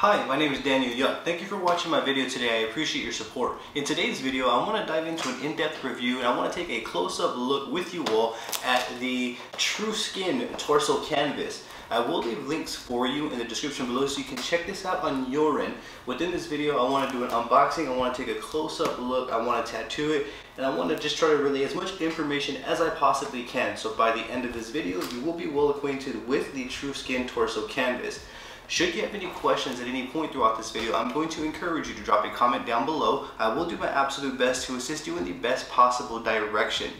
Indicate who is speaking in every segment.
Speaker 1: Hi, my name is Daniel Yuck. Thank you for watching my video today. I appreciate your support. In today's video, I want to dive into an in-depth review and I want to take a close-up look with you all at the Trueskin Torso Canvas. I will leave links for you in the description below so you can check this out on your end. Within this video, I want to do an unboxing, I want to take a close-up look, I want to tattoo it, and I want to just try to relay as much information as I possibly can. So by the end of this video, you will be well acquainted with the Trueskin Torso Canvas. Should you have any questions at any point throughout this video, I'm going to encourage you to drop a comment down below. I will do my absolute best to assist you in the best possible direction.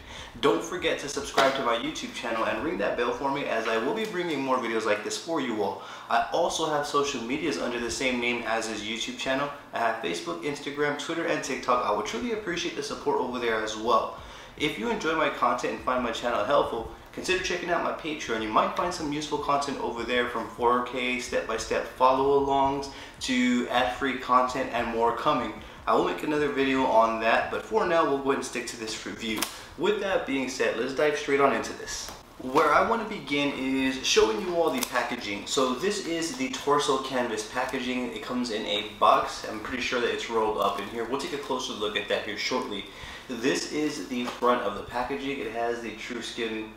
Speaker 1: Don't forget to subscribe to my YouTube channel and ring that bell for me, as I will be bringing more videos like this for you all. I also have social medias under the same name as his YouTube channel. I have Facebook, Instagram, Twitter, and TikTok. I would truly appreciate the support over there as well. If you enjoy my content and find my channel helpful, consider checking out my Patreon. You might find some useful content over there, from 4K step-by-step follow-alongs to ad-free content and more coming. I will make another video on that, but for now we'll go ahead and stick to this review. With that being said, let's dive straight on into this. Where I want to begin is showing you all the packaging. So this is the Torso Canvas packaging. It comes in a box. I'm pretty sure that it's rolled up in here. We'll take a closer look at that here shortly. This is the front of the packaging. It has the Trueskin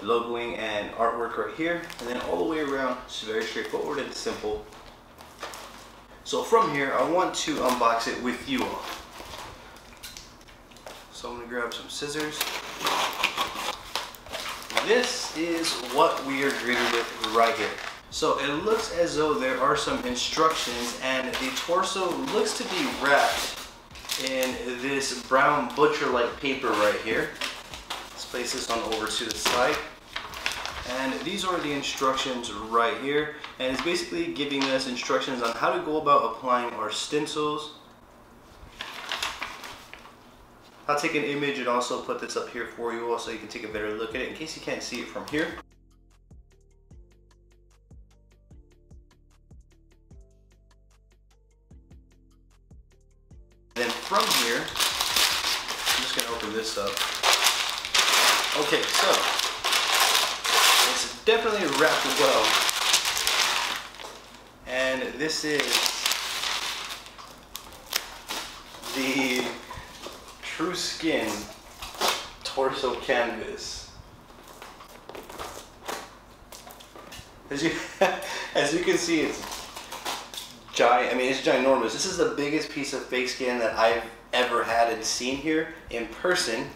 Speaker 1: logoing and artwork right here, and then all the way around it's very straightforward and simple. So from here I want to unbox it with you all. So I'm going to grab some scissors. This is what we are greeted with right here. So it looks as though there are some instructions, and the torso looks to be wrapped in this brown butcher-like paper right here. Place this on over to the side, and these are the instructions right here, and it's basically giving us instructions on how to go about applying our stencils. I'll take an image and also put this up here for you all so you can take a better look at it in case you can't see it from here. Then from here, I'm just going to open this up. Okay, so it's definitely wrapped well, and this is the Trueskin Torso Canvas. As you can see, it's giant. I mean, it's ginormous. This is the biggest piece of fake skin that I've ever had and seen here in person.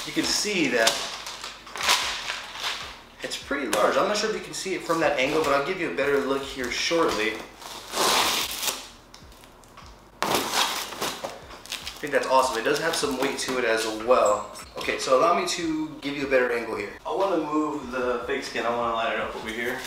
Speaker 1: You can see that it's pretty large. I'm not sure if you can see it from that angle, but I'll give you a better look here shortly. I think that's awesome. It does have some weight to it as well. Okay, so allow me to give you a better angle here. I want to move the fake skin. I want to line it up over here.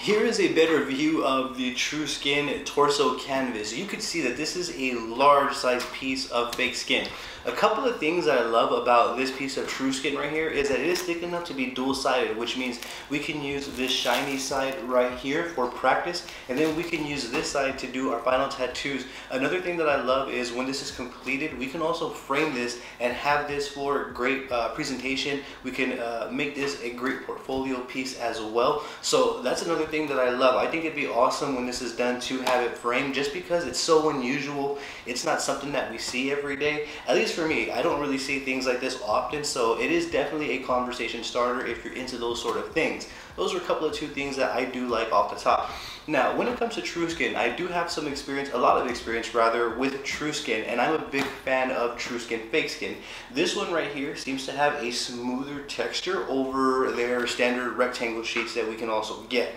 Speaker 1: Here is a better view of the Trueskin Torso Canvas. You can see that this is a large size piece of fake skin. A couple of things that I love about this piece of Trueskin right here is that it is thick enough to be dual-sided, which means we can use this shiny side right here for practice, and then we can use this side to do our final tattoos. Another thing that I love is when this is completed, we can also frame this and have this for great presentation. We can make this a great portfolio piece as well. So that's another thing that I love. I think it'd be awesome when this is done to have it framed, just because it's so unusual. It's not something that we see every day. At least for me, I don't really see things like this often, so it is definitely a conversation starter if you're into those sort of things. Those are a couple of two things that I do like off the top. Now, when it comes to Trueskin, I do have some experience, a lot of experience rather, with Trueskin, and I'm a big fan of Trueskin Fake Skin. This one right here seems to have a smoother texture over their standard rectangle sheets that we can also get.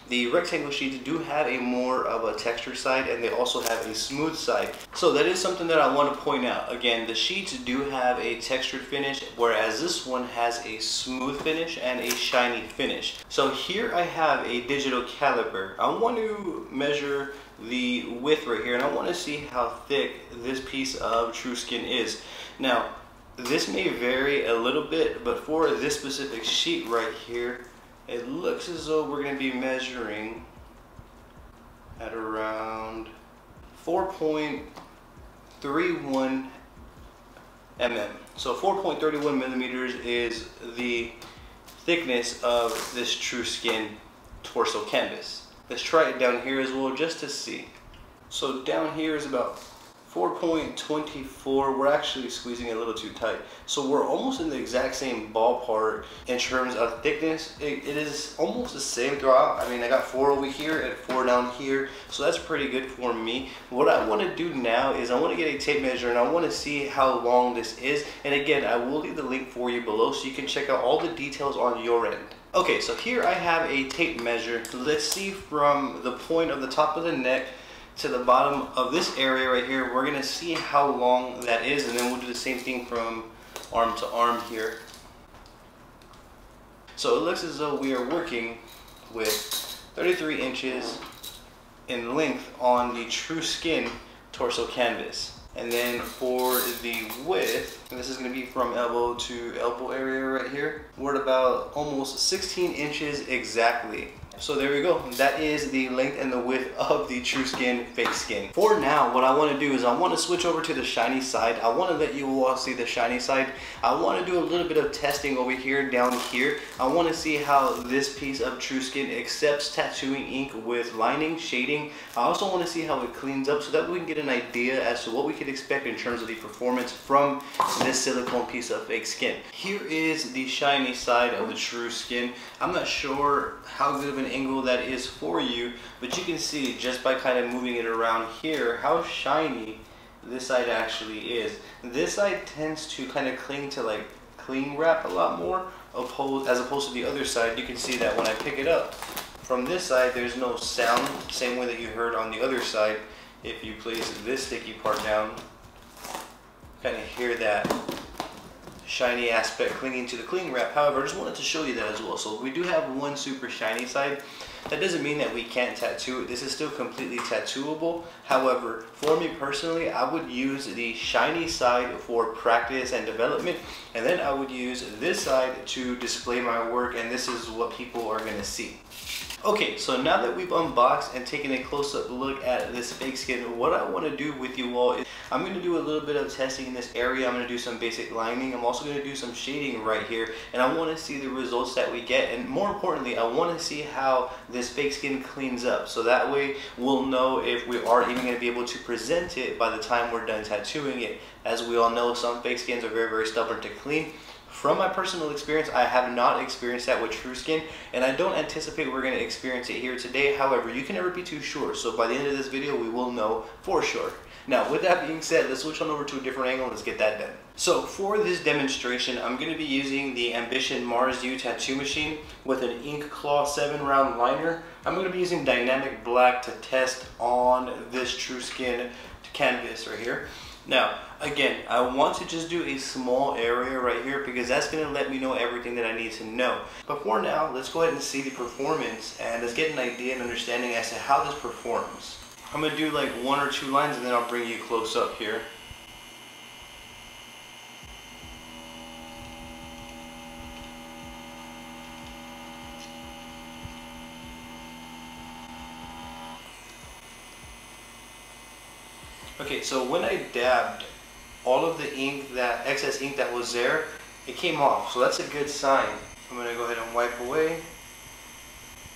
Speaker 1: The rectangle sheets do have a more of a textured side, and they also have a smooth side. So that is something that I want to point out. Again, the sheets do have a textured finish, whereas this one has a smooth finish and a shiny finish. So here I have a digital caliper. I want to measure the width right here, and I want to see how thick this piece of Trueskin is. Now, this may vary a little bit, but for this specific sheet right here, it looks as though we're going to be measuring at around 4.31 mm. So 4.31 millimeters is the thickness of this Trueskin torso canvas. Let's try it down here as well just to see. So down here is about 4.24. We're actually squeezing it a little too tight. So we're almost in the exact same ballpark in terms of thickness. It is almost the same throughout. I mean, I got 4 over here and 4 down here. So that's pretty good for me. What I want to do now is I want to get a tape measure and I want to see how long this is. And again, I will leave the link for you below so you can check out all the details on your end. Okay, so here I have a tape measure. Let's see from the point of the top of the neck to the bottom of this area right here. We're gonna see how long that is, and then we'll do the same thing from arm to arm here. So it looks as though we are working with 33 inches in length on the Trueskin torso canvas. And then for the width, and this is going to be from elbow to elbow area right here, we're at about almost 16 inches exactly. So there we go. That is the length and the width of the Trueskin Fake Skin. For now, what I want to do is I want to switch over to the shiny side. I want to let you all see the shiny side. I want to do a little bit of testing over here, down here. I want to see how this piece of Trueskin accepts tattooing ink with lining, shading. I also want to see how it cleans up so that we can get an idea as to what we could expect in terms of the performance from this silicone piece of fake skin. Here is the shiny side of the Trueskin. I'm not sure how good of an angle that is for you, but you can see just by kind of moving it around here how shiny this side actually is. This side tends to kind of cling to like cling wrap a lot more as opposed to the other side. You can see that when I pick it up from this side, there's no sound, same way that you heard on the other side. If you place this sticky part down, kind of hear that shiny aspect clinging to the cling wrap. However, I just wanted to show you that as well. So we do have one super shiny side. That doesn't mean that we can't tattoo it. This is still completely tattooable. However, for me personally, I would use the shiny side for practice and development, and then I would use this side to display my work, and this is what people are going to see. Okay, so now that we've unboxed and taken a close-up look at this fake skin, what I want to do with you all is I'm going to do a little bit of testing in this area. I'm going to do some basic lining. I'm also going to do some shading right here, and I want to see the results that we get, and more importantly, I want to see how this fake skin cleans up, so that way we'll know if we are even going to be able to present it by the time we're done tattooing it. As we all know, some fake skins are very, very stubborn to clean. From my personal experience, I have not experienced that with Trueskin, and I don't anticipate we're going to experience it here today. However, you can never be too sure, so by the end of this video, we will know for sure. Now, with that being said, let's switch on over to a different angle and let's get that done. So for this demonstration, I'm going to be using the Ambition Mars U tattoo machine with an Ink Claw 7-round liner. I'm going to be using dynamic black to test on this Trueskin canvas right here. Now, again, I want to just do a small area right here because that's going to let me know everything that I need to know. But for now, let's go ahead and see the performance and let's get an idea and understanding as to how this performs. I'm going to do like 1 or 2 lines and then I'll bring you close up here. Okay, so when I dabbed, all of the ink, that excess ink that was there, it came off. So that's a good sign. I'm going to go ahead and wipe away.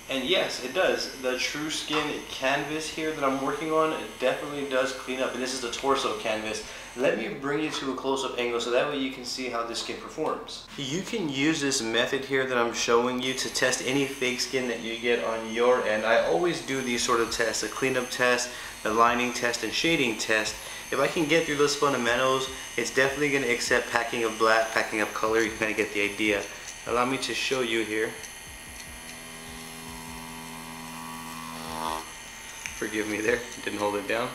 Speaker 1: And yes, it does. The Trueskin canvas here that I'm working on, it definitely does clean up. And this is the torso canvas. Let me bring you to a close-up angle so that way you can see how this skin performs. You can use this method here that I'm showing you to test any fake skin that you get on your end. I always do these sort of tests, a cleanup test, a lining test, and shading test. If I can get through those fundamentals, it's definitely going to accept packing of black, packing of color. You kind of get the idea. Allow me to show you here. Forgive me there, didn't hold it down.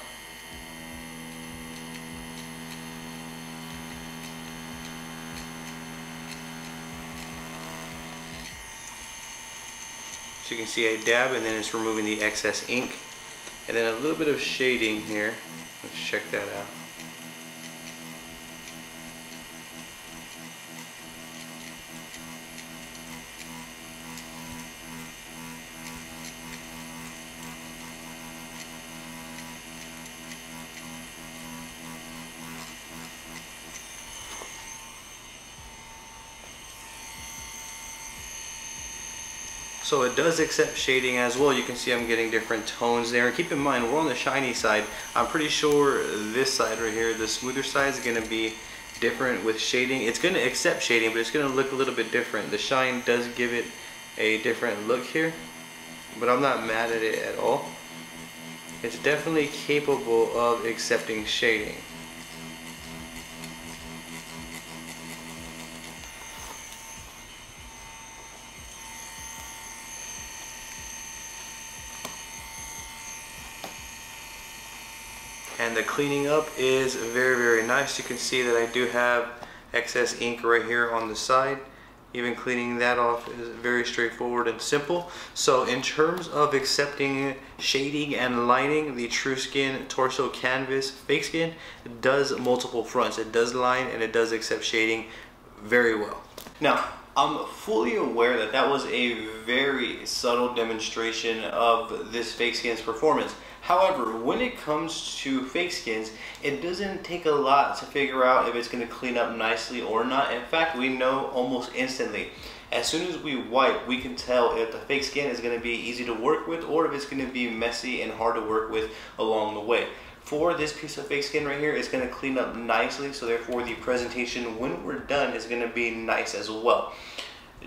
Speaker 1: So you can see I dab and then it's removing the excess ink. And then a little bit of shading here. Let's check that out. So it does accept shading as well. You can see I'm getting different tones there. And keep in mind, we're on the shiny side. I'm pretty sure this side right here, the smoother side, is going to be different with shading. It's going to accept shading, but it's going to look a little bit different. The shine does give it a different look here, but I'm not mad at it at all. It's definitely capable of accepting shading. And the cleaning up is very, very nice. You can see that I do have excess ink right here on the side. Even cleaning that off is very straightforward and simple. So in terms of accepting shading and lining, the Trueskin Torso Canvas Fake Skin does multiple fronts. It does line and it does accept shading very well. Now, I'm fully aware that that was a very subtle demonstration of this fake skin's performance. However, when it comes to fake skins, it doesn't take a lot to figure out if it's going to clean up nicely or not. In fact, we know almost instantly. As soon as we wipe, we can tell if the fake skin is going to be easy to work with or if it's going to be messy and hard to work with along the way. For this piece of fake skin right here, it's going to clean up nicely, so therefore the presentation when we're done is going to be nice as well.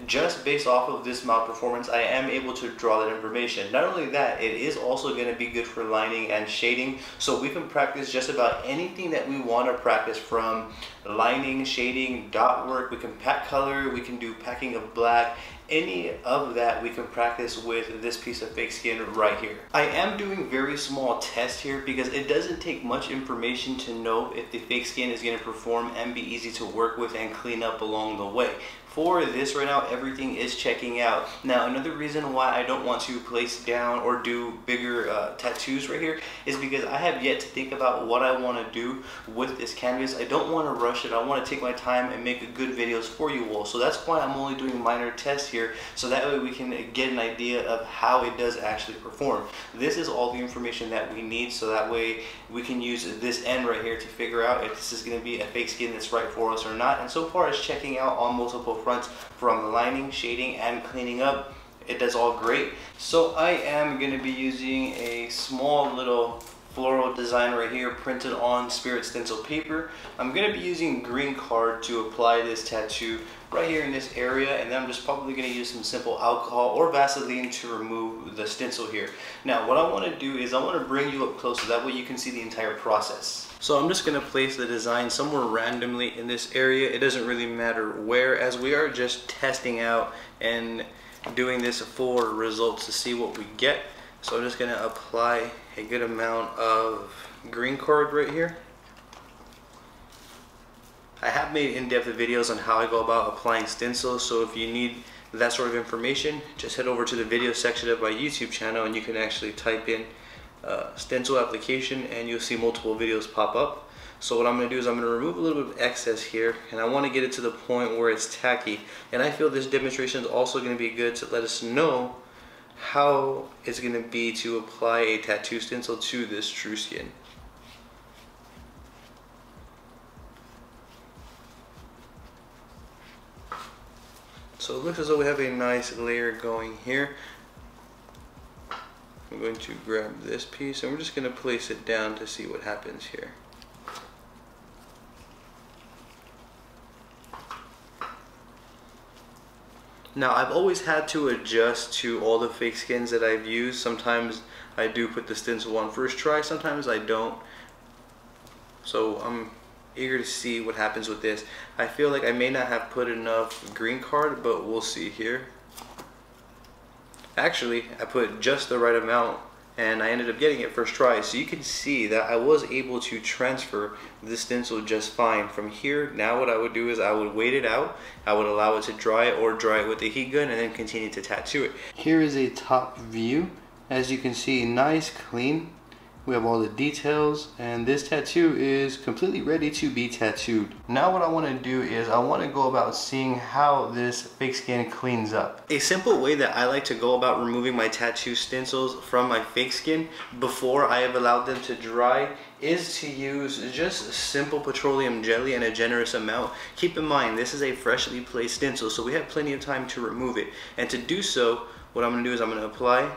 Speaker 1: Just based off of this mouth performance, I am able to draw that information. Not only that, it is also going to be good for lining and shading, so we can practice just about anything that we want to practice, from lining, shading, dot work. We can pack color, we can do packing of black. Any of that we can practice with this piece of fake skin right here. I am doing very small tests here because it doesn't take much information to know if the fake skin is going to perform and be easy to work with and clean up along the way. For this right now, everything is checking out. Now, another reason why I don't want to place down or do bigger tattoos right here is because I have yet to think about what I want to do with this canvas. I don't want to rush it. I want to take my time and make good videos for you all. So that's why I'm only doing minor tests here, so that way we can get an idea of how it does actually perform. This is all the information that we need, so that way we can use this end right here to figure out if this is going to be a fake skin that's right for us or not. And so far, it's checking out on multiple fronts, from lining, shading, and cleaning up. It does all great. So I am going to be using a small little floral design right here printed on Spirit stencil paper. I'm going to be using green card to apply this tattoo right here in this area, and then I'm just probably going to use some simple alcohol or Vaseline to remove the stencil here. Now what I want to do is I want to bring you up close so that way you can see the entire process. So I'm just going to place the design somewhere randomly in this area. It doesn't really matter where, as we are just testing out and doing this for results to see what we get. So I'm just going to apply a good amount of green card right here. I have made in-depth videos on how I go about applying stencils, so if you need that sort of information, just head over to the video section of my YouTube channel and you can actually type in stencil application and you'll see multiple videos pop up. So what I'm going to do is I'm going to remove a little bit of excess here, and I want to get it to the point where it's tacky. And I feel this demonstration is also going to be good to let us know how it's going to be to apply a tattoo stencil to this Trueskin. So it looks as though we have a nice layer going here. I'm going to grab this piece and we're just going to place it down to see what happens here. Now I've always had to adjust to all the fake skins that I've used. Sometimes I do put the stencil on first try, sometimes I don't. So I'm eager to see what happens with this. I feel like I may not have put enough green card, but we'll see here. Actually, I put just the right amount and I ended up getting it first try. So you can see that I was able to transfer this stencil just fine. From here, now what I would do is I would wait it out. I would allow it to dry or dry it with a heat gun and then continue to tattoo it. Here is a top view. As you can see, nice, clean. We have all the details, and this tattoo is completely ready to be tattooed. Now what I want to do is I want to go about seeing how this fake skin cleans up. A simple way that I like to go about removing my tattoo stencils from my fake skin before I have allowed them to dry is to use just simple petroleum jelly in a generous amount. Keep in mind, this is a freshly placed stencil, so we have plenty of time to remove it. And to do so, what I'm going to do is I'm going to apply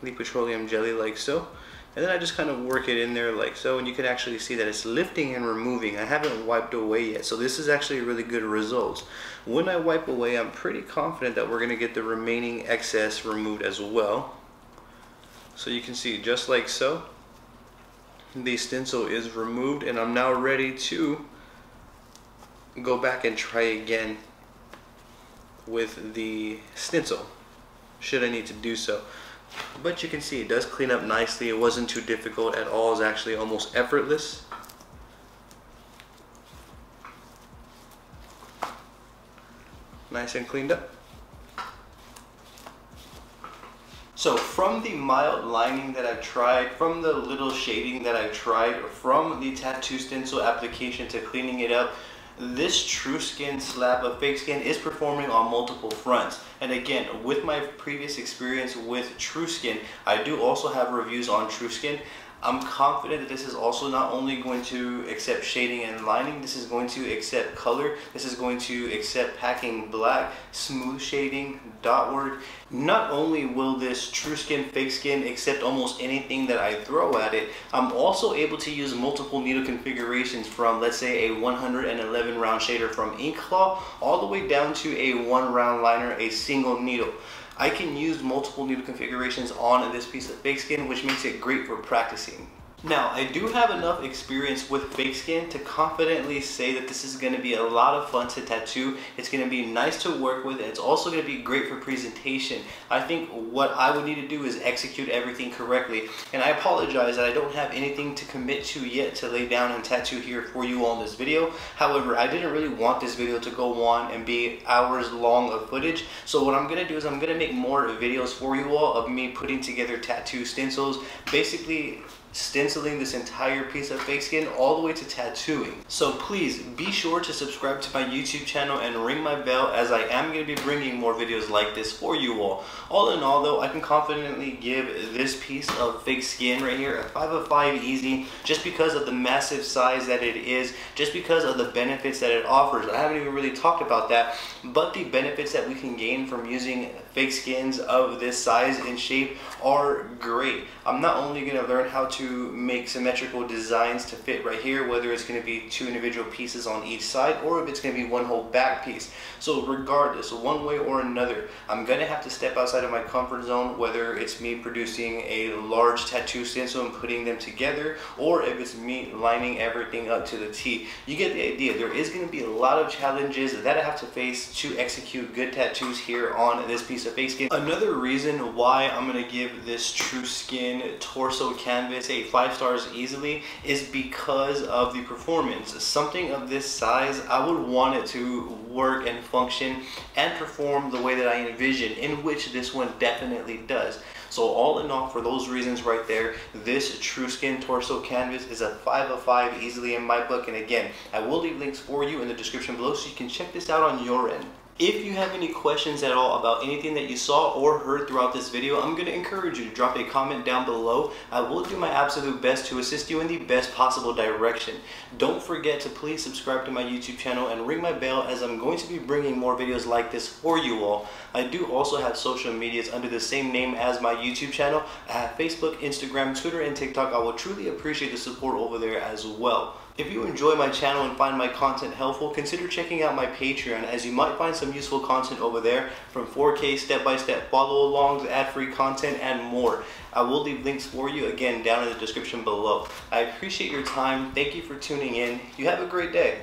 Speaker 1: the petroleum jelly like so. And then I just kind of work it in there like so, and you can actually see that it's lifting and removing. I haven't wiped away yet, so this is actually really good results. When I wipe away, I'm pretty confident that we're going to get the remaining excess removed as well. So you can see just like so, the stencil is removed, and I'm now ready to go back and try again with the stencil, should I need to do so. But you can see it does clean up nicely. It wasn't too difficult at all. It's actually almost effortless. Nice and cleaned up. So from the mild lining that I've tried, from the little shading that I've tried, from the tattoo stencil application to cleaning it up, this Trueskin slab of fake skin is performing on multiple fronts. And again, with my previous experience with Trueskin, I do also have reviews on Trueskin. I'm confident that this is also not only going to accept shading and lining, this is going to accept color, this is going to accept packing black, smooth shading, dot work. Not only will this Trueskin fake skin accept almost anything that I throw at it, I'm also able to use multiple needle configurations from, let's say, a 111 round shader from Ink Claw all the way down to a 1 round liner, a single needle. I can use multiple needle configurations on this piece of fake skin, which makes it great for practicing. Now, I do have enough experience with fake skin to confidently say that this is going to be a lot of fun to tattoo. It's going to be nice to work with, and it's also going to be great for presentation. I think what I would need to do is execute everything correctly, and I apologize that I don't have anything to commit to yet to lay down and tattoo here for you all in this video. However, I didn't really want this video to go on and be hours long of footage, so what I'm going to do is I'm going to make more videos for you all of me putting together tattoo stencils, basically stenciling this entire piece of fake skin all the way to tattooing. So please be sure to subscribe to my YouTube channel and ring my bell, as I am going to be bringing more videos like this for you all. All in all though, I can confidently give this piece of fake skin right here a 5 of 5 easy, just because of the massive size that it is, just because of the benefits that it offers. I haven't even really talked about that, but the benefits that we can gain from using fake skins of this size and shape are great. I'm not only going to learn how to make symmetrical designs to fit right here, whether it's going to be 2 individual pieces on each side or if it's going to be 1 whole back piece. So regardless, one way or another, I'm going to have to step outside of my comfort zone, whether it's me producing a large tattoo stencil and putting them together, or if it's me lining everything up to the T. You get the idea. There is going to be a lot of challenges that I have to face to execute good tattoos here on this piece of fake skin. Another reason why I'm going to give this Trueskin Torso canvas a 5 stars easily is because of the performance. Something of this size, I would want it to work and function and perform the way that I envision, in which this one definitely does. So all in all, for those reasons right there, this Trueskin Torso canvas is a 5 of 5 easily in my book. And again, I will leave links for you in the description below so you can check this out on your end. If you have any questions at all about anything that you saw or heard throughout this video, I'm going to encourage you to drop a comment down below. I will do my absolute best to assist you in the best possible direction. Don't forget to please subscribe to my YouTube channel and ring my bell, as I'm going to be bringing more videos like this for you all. I do also have social medias under the same name as my YouTube channel. I have Facebook, Instagram, Twitter, and TikTok. I will truly appreciate the support over there as well. If you enjoy my channel and find my content helpful, consider checking out my Patreon, as you might find some useful content over there, from 4K step-by-step follow-alongs, ad-free content, and more. I will leave links for you again down in the description below. I appreciate your time. Thank you for tuning in. You have a great day.